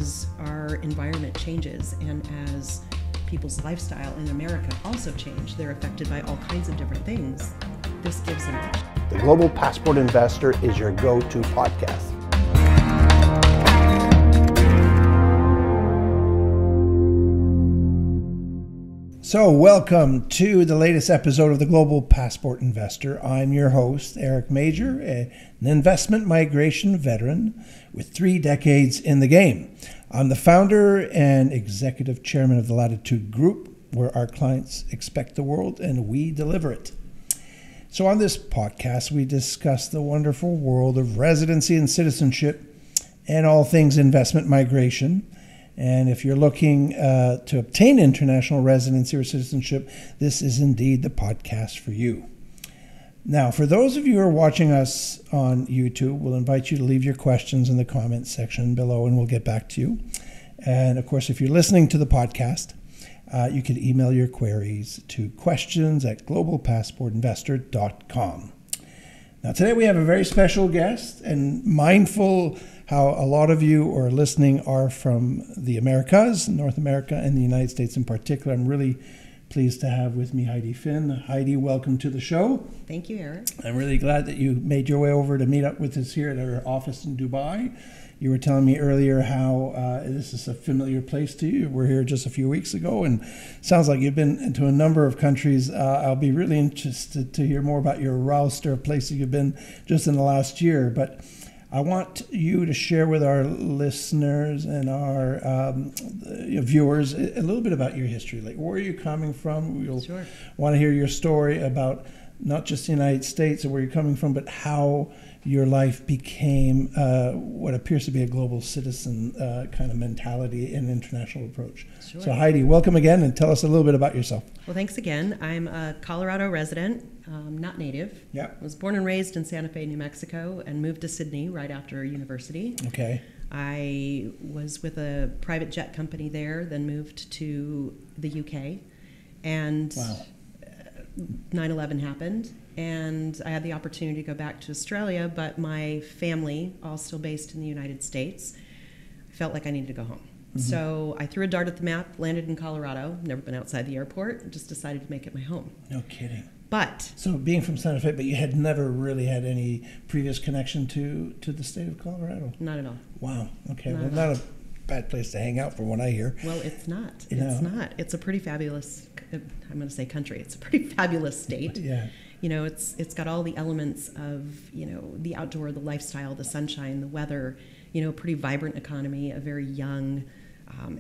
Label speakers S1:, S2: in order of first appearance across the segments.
S1: as our environment changes and as people's lifestyle in America also change, they're affected by all kinds of different things. This gives them options.
S2: The Global Passport Investor is your go-to podcast. So welcome to the latest episode of the Global Passport Investor. I'm your host, Eric Major, an investment migration veteran with 3 decades in the game. I'm the founder and executive chairman of the Latitude Group, where our clients expect the world and we deliver it. So on this podcast, we discuss the wonderful world of residency and citizenship and all things investment migration. And if you're looking to obtain international residency or citizenship, this is indeed the podcast for you. Now, for those of you who are watching us on YouTube, we'll invite you to leave your questions in the comments section below and we'll get back to you. And of course, if you're listening to the podcast, you can email your queries to questions@globalpassportinvestor.com. Now, today we have a very special guest, and mindful how a lot of you who are listening are from the Americas, North America, and the United States in particular. I'm really pleased to have with me Heidi Finn. Heidi, welcome to the show.
S1: Thank you, Eric.
S2: I'm really glad that you made your way over to meet up with us here at our office in Dubai. You were telling me earlier how this is a familiar place to you. You were here just a few weeks ago, and sounds like you've been into a number of countries. I'll be really interested to hear more about your roster of places you've been just in the last year. But I want you to share with our listeners and our viewers a little bit about your history. Like, where are you coming from? We'll want to hear your story about not just the United States and where you're coming from, but how your life became what appears to be a global citizen kind of mentality and international approach. Sure. So Heidi, welcome again, and tell us a little bit about yourself.
S1: Well, thanks again. I'm a Colorado resident, not native. Yeah. I was born and raised in Santa Fe, New Mexico, and moved to Sydney right after university. Okay. I was with a private jet company there, then moved to the UK, and 9/11 happened. And I had the opportunity to go back to Australia, but my family, all still based in the United States, felt like I needed to go home. Mm-hmm. So I threw a dart at the map, landed in Colorado, never been outside the airport, just decided to make it my home.
S2: No kidding.
S1: But
S2: so being from Santa Fe, but you had never really had any previous connection to the state of Colorado?
S1: Not at all.
S2: Wow. Okay. Well, not a bad place to hang out from what I hear.
S1: Well, it's not. It's not. It's a pretty fabulous, I'm going to say country. It's a pretty fabulous state. Yeah. You know, it's got all the elements of, the outdoor, the lifestyle, the sunshine, the weather, a pretty vibrant economy, a very young,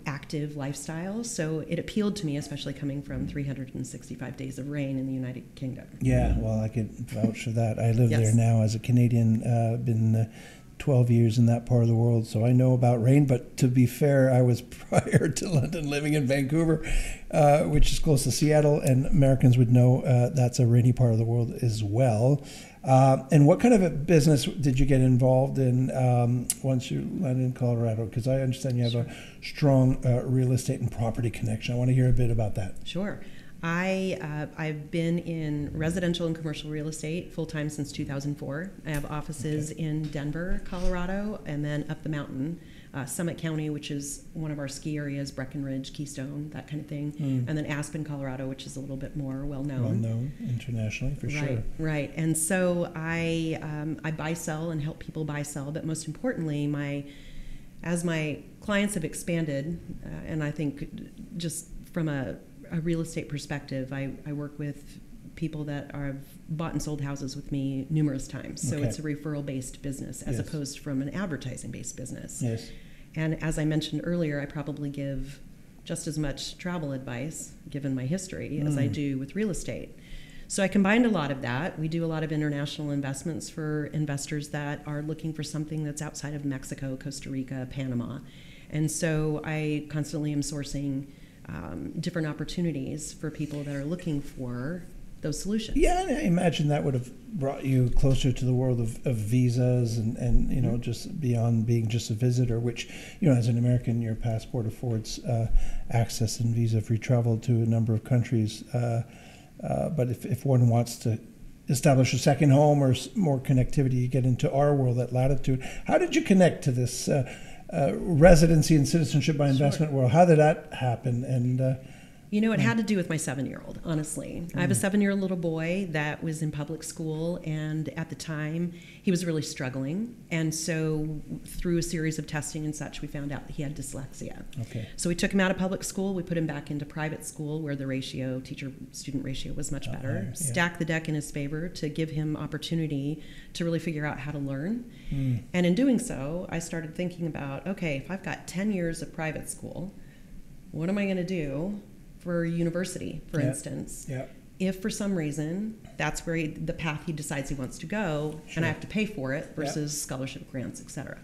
S1: active lifestyle. So it appealed to me, especially coming from 365 days of rain in the United Kingdom. Yeah, well, I could vouch for that. I live there now as a Canadian, been 12 years in that part of the world, so I know about rain. But to be fair, I was prior to London living in Vancouver, which is close to Seattle, and Americans would know that's a rainy part of the world as well. And what kind of a business did you get involved in once you landed in Colorado? Because I understand you have a strong real estate and property connection. I want to hear a bit about that. Sure. I've been in residential and commercial real estate full-time since 2004. I have offices in Denver, Colorado, and then up the mountain, Summit County, which is one of our ski areas, Breckenridge, Keystone, that kind of thing, and then Aspen, Colorado, which is a little bit more well-known. Well-known internationally, for sure. Right. And so I buy-sell and help people buy-sell, but most importantly, as my clients have expanded, and I think just from a real estate perspective, I work with people that have bought and sold houses with me numerous times. So it's a referral-based business as opposed from an advertising-based business. Yes. And as I mentioned earlier, I probably give just as much travel advice, given my history, as I do with real estate. So I combined a lot of that. We do a lot of international investments for investors that are looking for something that's outside of Mexico, Costa Rica, Panama. And so I constantly am sourcing different opportunities for people that are looking for those solutions. Yeah, and I imagine that would have brought you closer to the world of visas and just beyond being just a visitor, which, as an American, your passport affords access and visa-free travel to a number of countries. But if one wants to establish a second home or more connectivity, you get into our world at Latitude. How did you connect to this
S2: Residency and Citizenship by Investment World. How did that happen? And
S1: it had to do with my 7-year-old, honestly. I have a 7-year-old little boy that was in public school, and at the time, he was really struggling. And so through a series of testing and such, we found out that he had dyslexia.
S2: Okay.
S1: So we took him out of public school, we put him back into private school where the teacher-student ratio was much better.
S2: Higher, yeah.
S1: Stacked the deck in his favor to give him opportunity to really figure out how to learn. And in doing so, I started thinking about, okay, if I've got 10 years of private school, what am I going to do for university, for instance? If for some reason that's where the path he decides he wants to go, and I have to pay for it versus scholarship grants, etc.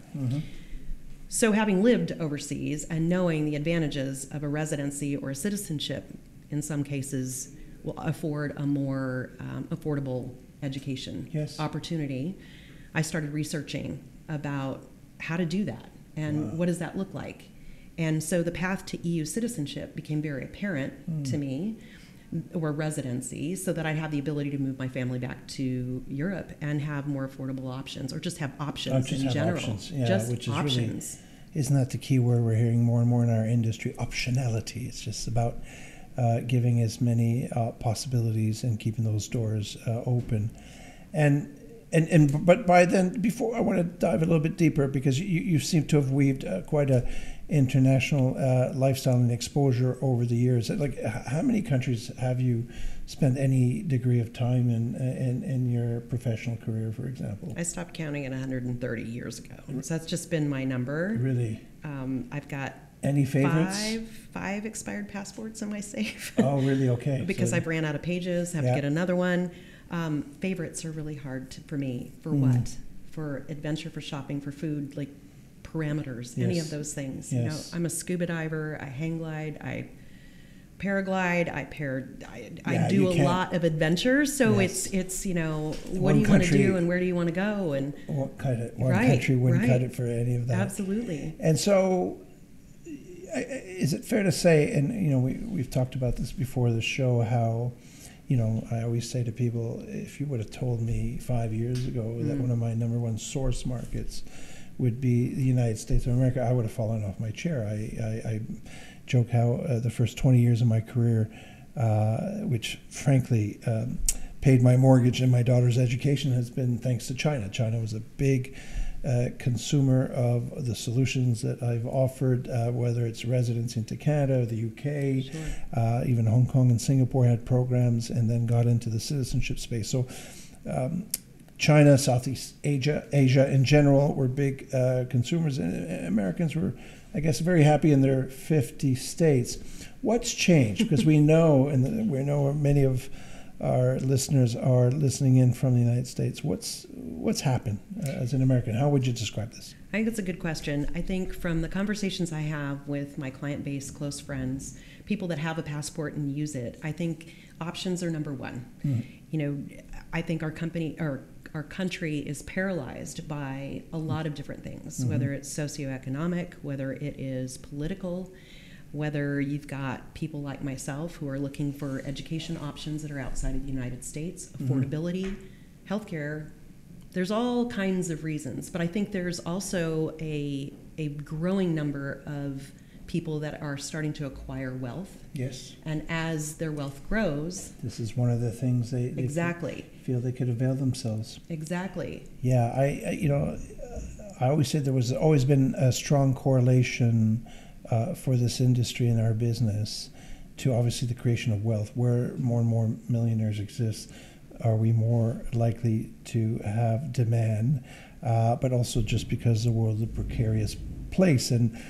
S1: So having lived overseas and knowing the advantages of a residency or a citizenship in some cases will afford a more affordable education opportunity, I started researching about how to do that and what does that look like. And so the path to EU citizenship became very apparent to me, or residency, so that I'd have the ability to move my family back to Europe and have more affordable options, or just have options in general.
S2: Options.
S1: Which is options.
S2: Really, isn't that the key word we're hearing more and more in our industry? Optionality. It's just about giving as many possibilities and keeping those doors open. But by then, before I want to dive a little bit deeper, because you seem to have weaved quite a international lifestyle and exposure over the years. Like, how many countries have you spent any degree of time in your professional career, for example?
S1: I stopped counting at 130 years ago, so that's just been my number.
S2: Really?
S1: I've got
S2: any favorites?
S1: Five expired passports in my safe.
S2: Oh, really? Okay.
S1: Because I've ran out of pages, have to get another one. Favorites are really hard for me. For what? For adventure, for shopping, for food, like parameters, any of those things.
S2: Yes.
S1: I'm a scuba diver. I hang glide. I paraglide. I do a lot of adventures. So it's what do you want to do and where do you want to go, and
S2: one country wouldn't cut it for any of that.
S1: Absolutely.
S2: And so, is it fair to say? And we've talked about this before the show. How I always say to people, if you would have told me 5 years ago that one of my number one source markets would be the United States of America, I would have fallen off my chair. I joke how the first 20 years of my career, which frankly paid my mortgage and my daughter's education, has been thanks to China. China was a big consumer of the solutions that I've offered, whether it's residency into Canada, the UK, even Hong Kong and Singapore had programs, and then got into the citizenship space. So China, Southeast Asia in general were big consumers, and Americans were, I guess, very happy in their 50 states. What's changed? Because we know, and we know many of our listeners are listening in from the United States. What's happened as an American? How would you describe this?
S1: I think that's a good question. I think from the conversations I have with my client base, close friends, people that have a passport and use it, I think options are number one. I think our country is paralyzed by a lot of different things, whether it's socioeconomic, whether it is political, whether you've got people like myself who are looking for education options that are outside of the United States, affordability, healthcare. There's all kinds of reasons, but I think there's also a growing number of people that are starting to acquire wealth.
S2: Yes.
S1: And as their wealth grows,
S2: this is one of the things they feel they could avail themselves.
S1: Exactly.
S2: Yeah, I always said there was always been a strong correlation for this industry and our business to obviously the creation of wealth. Where more and more millionaires exist, are we more likely to have demand, but also just because the world is a precarious place. And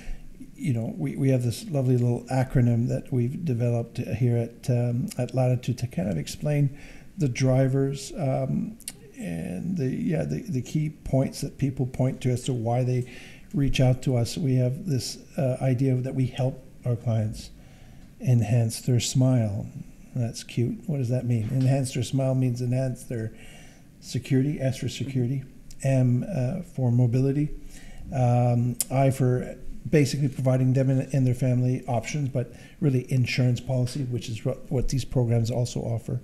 S2: we have this lovely little acronym that we've developed here at Latitude to kind of explain the drivers and the key points that people point to as to why they reach out to us. We have this idea that we help our clients enhance their smile. That's cute. What does that mean? Enhance their smile means enhance their security. S for security. M for mobility. I for basically providing them and their family options, but really insurance policy, which is what these programs also offer.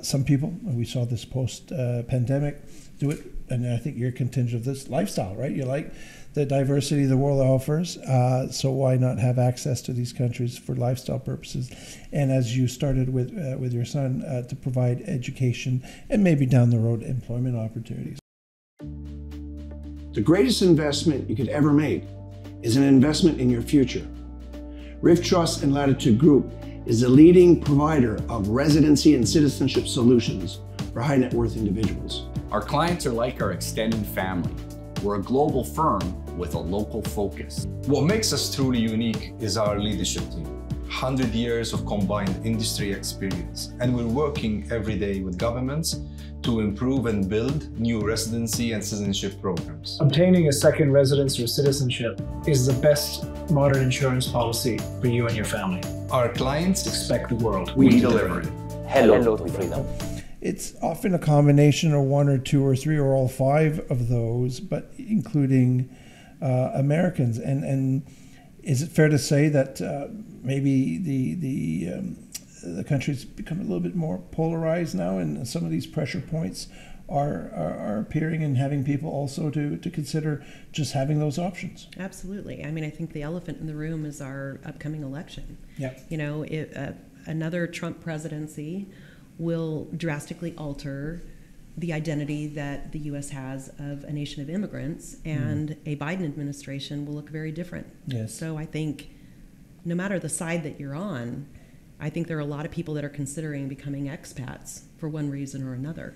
S2: Some people, we saw this post-pandemic, do it, and I think you're contingent of this lifestyle, right? You like the diversity the world offers, so why not have access to these countries for lifestyle purposes? And as you started with your son, to provide education and maybe down the road employment opportunities.
S3: The greatest investment you could ever make is an investment in your future. Rift Trust and Latitude Group is the leading provider of residency and citizenship solutions for high net worth individuals.
S4: Our clients are like our extended family. We're a global firm with a local focus.
S5: What makes us truly unique is our leadership team. 100 years of combined industry experience, and we're working every day with governments to improve and build new residency and citizenship programs.
S6: Obtaining a second residence or citizenship is the best modern insurance policy for you and your family.
S5: Our clients
S6: Expect the world.
S4: We deliver it.
S7: Hello to freedom.
S2: It's often a combination of one or two or three or all five of those, but including Americans. And is it fair to say that maybe the country's become a little bit more polarized now, and some of these pressure points are appearing and having people also to consider just having those options?
S1: Absolutely. I mean, I think the elephant in the room is our upcoming election.
S2: Yeah.
S1: You know, another Trump presidency will drastically alter the identity that the U.S. has of a nation of immigrants, and a Biden administration will look very different.
S2: Yes.
S1: So I think no matter the side that you're on, I think there are a lot of people that are considering becoming expats for one reason or another.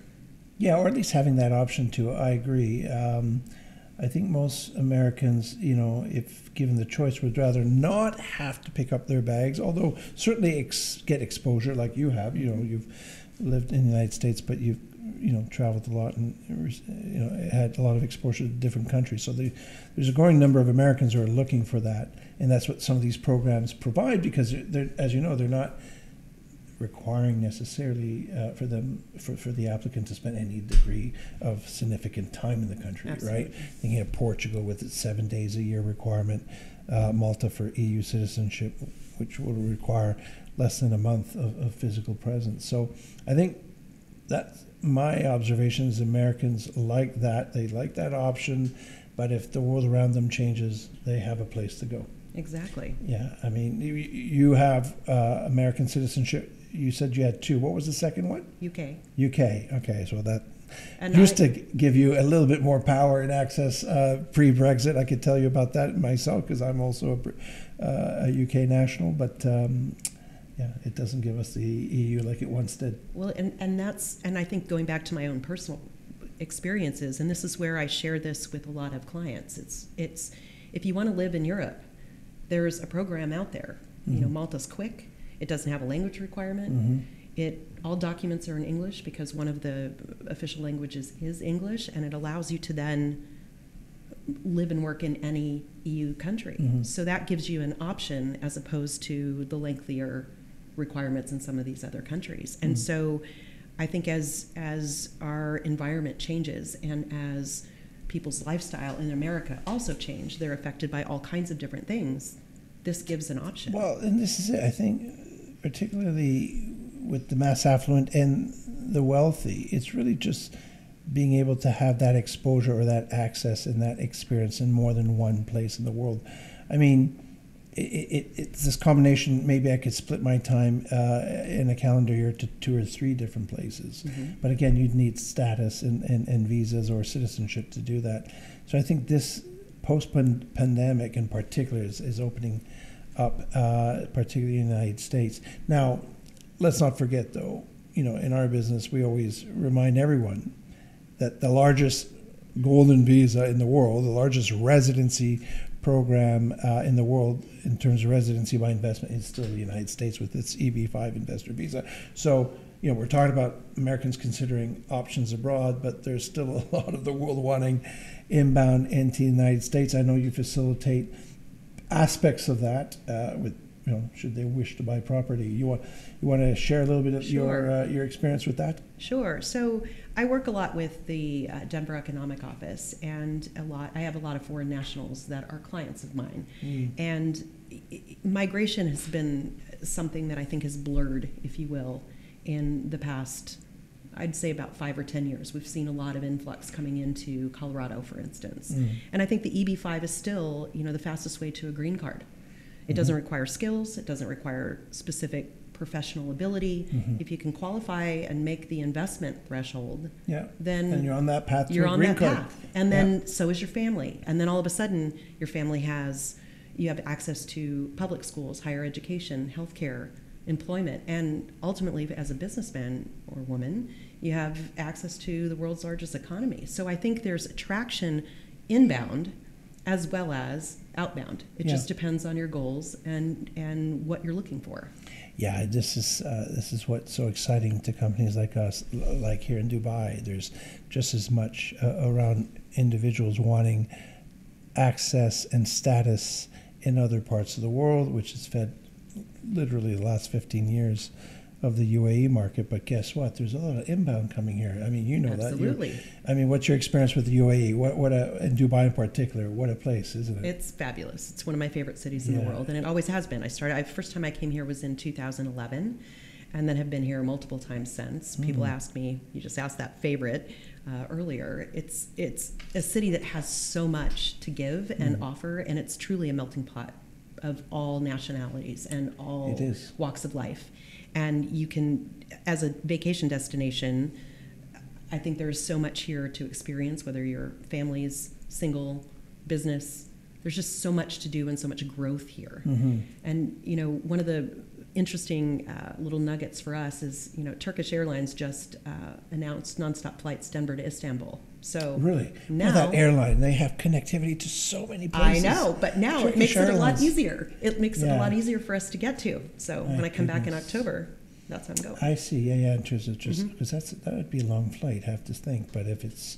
S2: Yeah, or at least having that option too. I agree. I think most Americans, you know, if given the choice, would rather not have to pick up their bags, although certainly get exposure like you have. You know, you've lived in the United States, but you've, you know, traveled a lot and, you know, had a lot of exposure to different countries. So there's a growing number of Americans who are looking for that, and that's what some of these programs provide, because they're, as you know, they're not requiring necessarily for the applicant to spend any degree of significant time in the country. Absolutely. Right? Thinking of Portugal with its 7 days a year requirement, Malta for EU citizenship, which will require less than a month of physical presence. So I think that's my observation is Americans like that. They like that option, but if the world around them changes, they have a place to go.
S1: Exactly.
S2: Yeah, I mean, you have American citizenship. You said you had two. What was the second one?
S1: UK.
S2: UK. Okay, so that
S1: And
S2: used to give you a little bit more power and access pre-Brexit. I could tell you about that myself because I'm also a UK national, but yeah, it doesn't give us the EU like it once did.
S1: Well, and I think going back to my own personal experiences, and this is where I share this with a lot of clients. It's if you want to live in Europe, there's a program out there. You know, Malta's quick. It doesn't have a language requirement. All documents are in English because one of the official languages is English, and it allows you to then live and work in any EU country. So that gives you an option as opposed to the lengthier requirements in some of these other countries. And so I think as our environment changes and as people's lifestyle in America also change, they're affected by all kinds of different things. This gives an option.
S2: Well, and this is it. I think particularly with the mass affluent and the wealthy, it's really just being able to have that exposure or that access and that experience in more than one place in the world. I mean, it's this combination. Maybe I could split my time in a calendar year to 2 or 3 different places. But again, you'd need status and visas or citizenship to do that. So I think this post-pandemic in particular is opening up, particularly in the United States. Now, let's not forget, though, you know, in our business, we always remind everyone that the largest golden visa in the world, the largest residency program in the world in terms of residency by investment is still the United States with its EB-5 investor visa. So, you know, we're talking about Americans considering options abroad, but there's still a lot of the world wanting inbound into the United States. I know you facilitate aspects of that with should they wish to buy property. You want to share a little bit of your experience with that?
S1: Sure. So I work a lot with the Denver Economic Office, and I have a lot of foreign nationals that are clients of mine. And migration has been something that I think has blurred, if you will, in the past, I'd say about 5 or 10 years. We've seen a lot of influx coming into Colorado, for instance. And I think the EB-5 is still, the fastest way to a green card. It doesn't require skills. It doesn't require specific professional ability. If you can qualify and make the investment threshold, then
S2: and you're on that path to
S1: you're
S2: a
S1: on
S2: green
S1: that
S2: card.
S1: path. And then so is your family. And then all of a sudden, your family you have access to public schools, higher education, healthcare, employment, and ultimately, as a businessman or woman, you have access to the world's largest economy. So I think there's attraction inbound as well as outbound. It just depends on your goals and what you're looking for.
S2: Yeah, this is what's so exciting to companies like us, like here in Dubai. There's just as much around individuals wanting access and status in other parts of the world, which has fed literally the last 15 years of the UAE market. But guess what? There's a lot of inbound coming here. I mean, you know
S1: Absolutely.
S2: that. What's your experience with the UAE? And Dubai in particular? What a place, isn't it?
S1: It's fabulous. It's one of my favorite cities in the world, and it always has been. First time I came here was in 2011, and then have been here multiple times since. People ask me, you just asked that favorite earlier. It's a city that has so much to give and offer, and it's truly a melting pot of all nationalities and all walks of life. And you can, as a vacation destination, I think there's so much here to experience, whether your family's single, business. There's just so much to do and so much growth here. And, one of the interesting little nuggets for us is, Turkish Airlines just announced nonstop flights Denver to Istanbul. So
S2: really,
S1: now
S2: that airline, they have connectivity to so many places.
S1: I know, but now
S2: Turkish
S1: it makes
S2: Airlines.
S1: it a lot easier. It makes it a lot easier for us to get to. So when I come back in October, that's how I'm going.
S2: I see. Yeah. In terms of just because that would be a long flight, I have to think. But if it's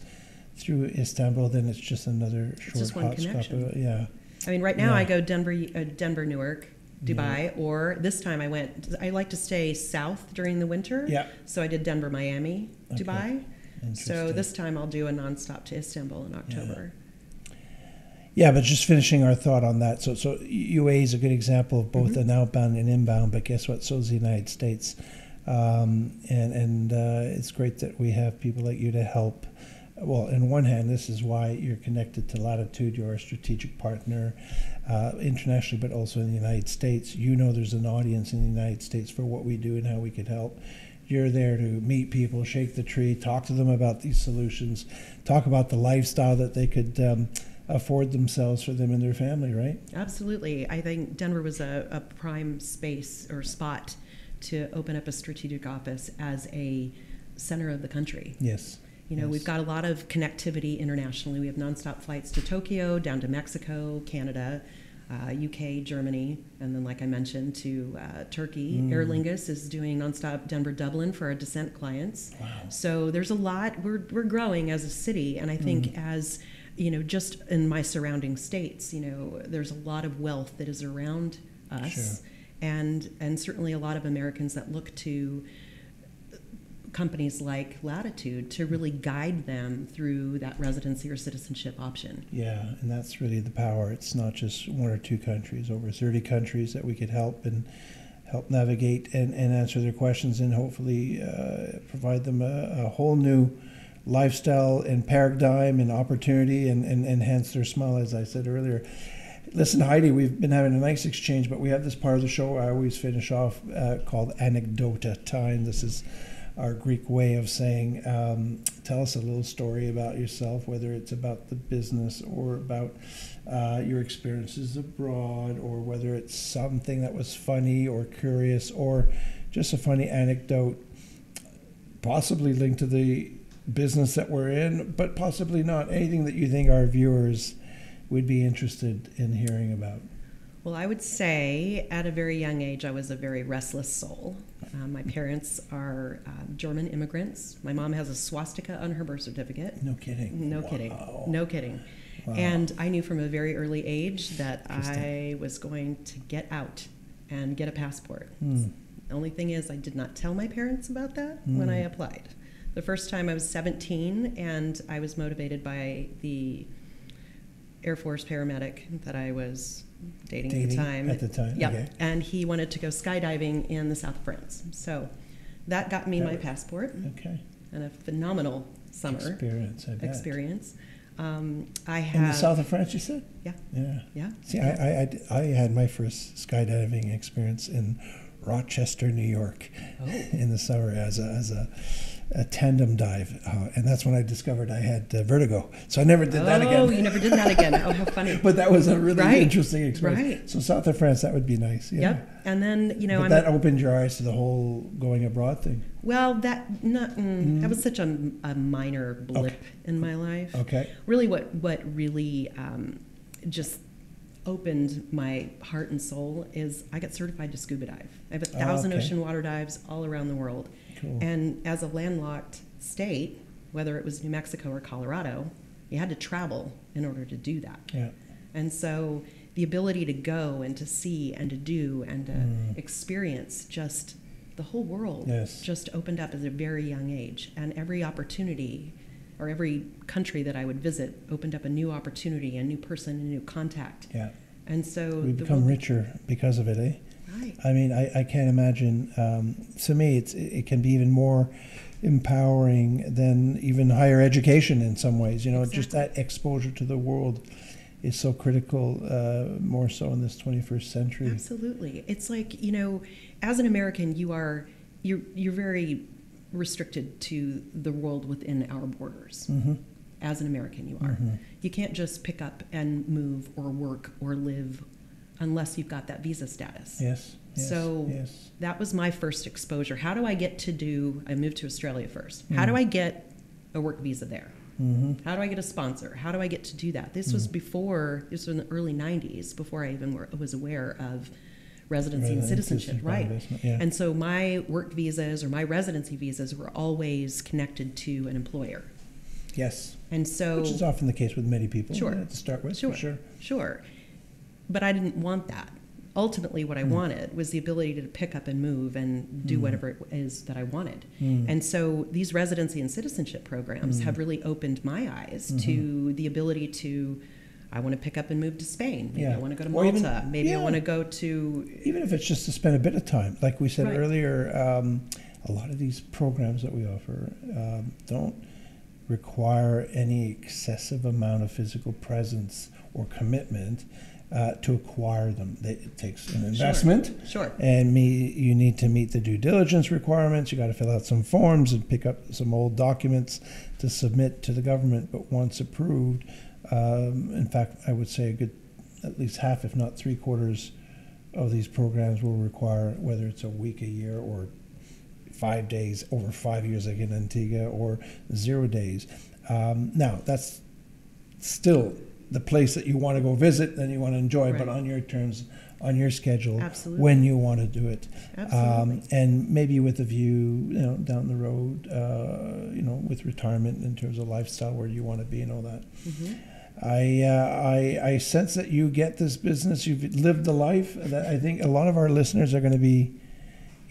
S2: through Istanbul, then it's just another short
S1: just one connection.
S2: Yeah.
S1: I mean, right now I go Denver, Newark, Dubai, or this time I like to stay south during the winter. Yeah. So I did Denver, Miami, Dubai. So this time I'll do a nonstop to Istanbul in October.
S2: Yeah, but just finishing our thought on that. So UAE is a good example of both an outbound and inbound, but guess what? So is the United States. And it's great that we have people like you to help. Well, on one hand, this is why you're connected to Latitude. You're a strategic partner internationally, but also in the United States. There's an audience in the United States for what we do and how we could help. You're there to meet people, shake the tree, talk to them about these solutions, talk about the lifestyle that they could afford themselves for them and their family, right?
S1: Absolutely. I think Denver was a prime space or spot to open up a strategic office as a center of the country.
S2: Yes.
S1: We've got a lot of connectivity internationally. We have nonstop flights to Tokyo, down to Mexico, Canada, UK, Germany, and then, like I mentioned, to Turkey. Aer Lingus is doing nonstop Denver-Dublin for our descent clients. Wow. So there's a lot. We're growing as a city, and I think as, just in my surrounding states, there's a lot of wealth that is around us, sure. and certainly a lot of Americans that look to companies like Latitude to really guide them through that residency or citizenship option.
S2: Yeah, and that's really the power. It's not just one or two countries, over 30 countries that we could help navigate and answer their questions and hopefully provide them a whole new lifestyle and paradigm and opportunity and enhance their smile, as I said earlier. Listen, Heidi, we've been having a nice exchange, but we have this part of the show I always finish off called Anecdote Time. This is our Greek way of saying, tell us a little story about yourself, whether it's about the business or about your experiences abroad, or whether it's something that was funny or curious or just a funny anecdote, possibly linked to the business that we're in, but possibly not. Anything that you think our viewers would be interested in hearing about.
S1: Well, I would say at a very young age, I was a very restless soul. My parents are German immigrants. My mom has a swastika on her birth certificate.
S2: No kidding.
S1: No kidding. No kidding. Wow. And I knew from a very early age that I was going to get out and get a passport. The only thing is I did not tell my parents about that when I applied. The first time I was 17, and I was motivated by the Air Force paramedic that I was dating at the time. Yep.
S2: Okay.
S1: And he wanted to go skydiving in the south of France. So that got me my passport.
S2: Okay.
S1: And a phenomenal summer
S2: experience. I bet.
S1: I have
S2: in the south of France, you said?
S1: Yeah.
S2: Yeah.
S1: Yeah.
S2: See, I had my first skydiving experience in Rochester, New York, in the summer as a tandem dive, and that's when I discovered I had vertigo. So I never did that again.
S1: Oh, you never did that again. Oh, how funny!
S2: But that was a really interesting experience.
S1: Right.
S2: So south of France, that would be nice. Yeah.
S1: Yep. And then
S2: but that opened your eyes to the whole going abroad thing.
S1: Well, that was such a minor blip in my life.
S2: Okay.
S1: Really, what really just opened my heart and soul is I got certified to scuba dive. I have 1,000 ocean water dives all around the world.
S2: Cool.
S1: And as a landlocked state, whether it was New Mexico or Colorado, you had to travel in order to do that.
S2: Yeah.
S1: And so the ability to go and to see and to do and to experience just the whole world just opened up at a very young age. And every opportunity or every country that I would visit opened up a new opportunity, a new person, a new contact.
S2: Yeah.
S1: And so
S2: we become richer because of it, eh?
S1: Right.
S2: I mean, I can't imagine. To me, it can be even more empowering than even higher education in some ways. You know, just that exposure to the world is so critical, more so in this 21st century.
S1: Absolutely. It's like, you know, as an American, you're very restricted to the world within our borders. As an American, you are. You can't just pick up and move or work or live unless you've got that visa status.
S2: Yes.
S1: So that was my first exposure. How do I get to I moved to Australia first. How do I get a work visa there? How do I get a sponsor? How do I get to do that? This was this was in the early 90s, before I even was aware of residency and citizenship, right?
S2: Yeah.
S1: And so my work visas or my residency visas were always connected to an employer.
S2: Yes.
S1: And so,
S2: which is often the case with many people.
S1: Sure.
S2: To start with.
S1: Sure. But I didn't want that. Ultimately, what I wanted was the ability to pick up and move and do whatever it is that I wanted. And so these residency and citizenship programs have really opened my eyes to the ability to, I want to pick up and move to Spain. Maybe I want to go to Malta. Maybe I want to go to...
S2: Even if it's just to spend a bit of time. Like we said earlier, a lot of these programs that we offer don't require any excessive amount of physical presence or commitment to acquire them. It takes an investment.
S1: Sure.
S2: And you need to meet the due diligence requirements. You got to fill out some forms and pick up some old documents to submit to the government. But once approved, in fact, I would say at least half, if not 3/4 of these programs will require, whether it's a week, a year, or 5 days over 5 years like in Antigua, or 0 days. Now, that's still the place that you want to go visit and you want to enjoy, but on your terms, on your schedule, when you want to do it. And maybe with a view, down the road, with retirement in terms of lifestyle, where you want to be and all that. I sense that you get this business. You've lived the life that I think a lot of our listeners are going to be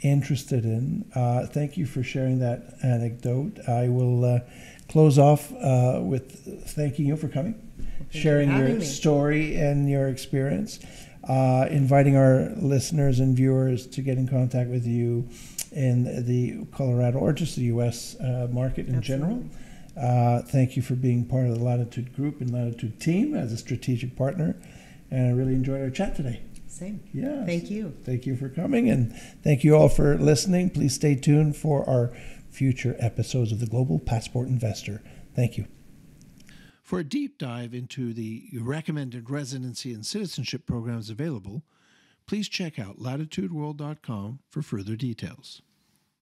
S2: interested in. Thank you for sharing that anecdote. I will close off with thanking you for coming, sharing your story and your experience, inviting our listeners and viewers to get in contact with you in the Colorado or just the U.S. Market in general. Thank you for being part of the Latitude Group and Latitude team as a strategic partner, and I really enjoyed our chat today.
S1: Same.
S2: Yeah.
S1: Thank you.
S2: Thank you for coming, and thank you all for listening. Please stay tuned for our future episodes of the Global Passport Investor. Thank you. For a deep dive into the recommended residency and citizenship programs available, please check out latitudeworld.com for further details.